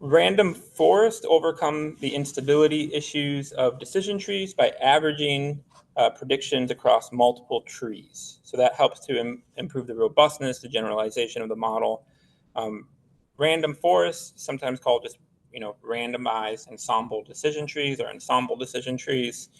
Random forests overcome the instability issues of decision trees by averaging predictions across multiple trees. So that helps to improve the robustness, the generalization of the model. Random forests, sometimes called just randomized ensemble decision trees or ensemble decision trees.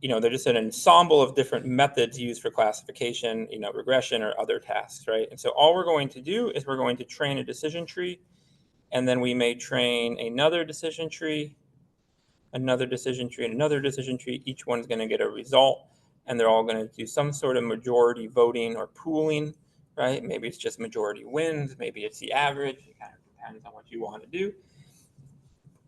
They're just an ensemble of different methods used for classification, regression or other tasks, right? And so all we're going to do is we're going to train a decision tree, and then we may train another decision tree, another decision tree, and another decision tree. Each one's going to get a result, and they're all going to do some sort of majority voting or pooling, right? Maybe it's just majority wins, maybe it's the average. It kind of depends on what you want to do.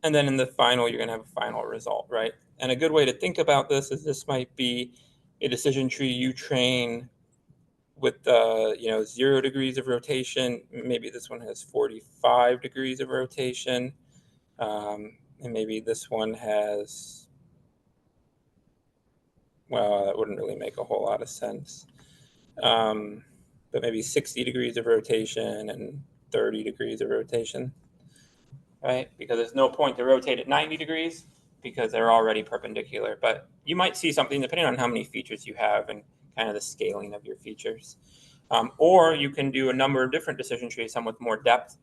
And then in the final, you're going to have a final result, right? And a good way to think about this is this might be a decision tree you train with 0 degrees of rotation. Maybe this one has 45 degrees of rotation. And maybe this one has, well, that wouldn't really make a whole lot of sense. But maybe 60 degrees of rotation and 30 degrees of rotation, right? Because there's no point to rotate at 90 degrees because they're already perpendicular. But you might see something depending on how many features you have and kind of the scaling of your features. Or you can do a number of different decision trees, some with more depth,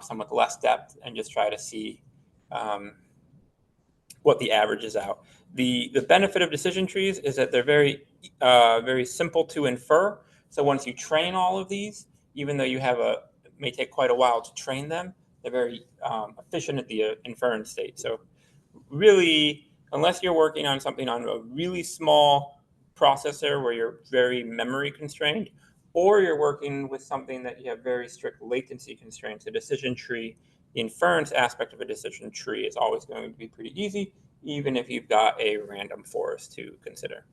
some with less depth, and just try to see what the average is out. The benefit of decision trees is that they're very simple to infer. So once you train all of these, even though it may take quite a while to train them, they're very efficient at the inference state. So really, unless you're working on something on a really small processor where you're very memory constrained, or you're working with something that you have very strict latency constraints, a decision tree, the inference aspect of a decision tree is always going to be pretty easy, even if you've got a random forest to consider.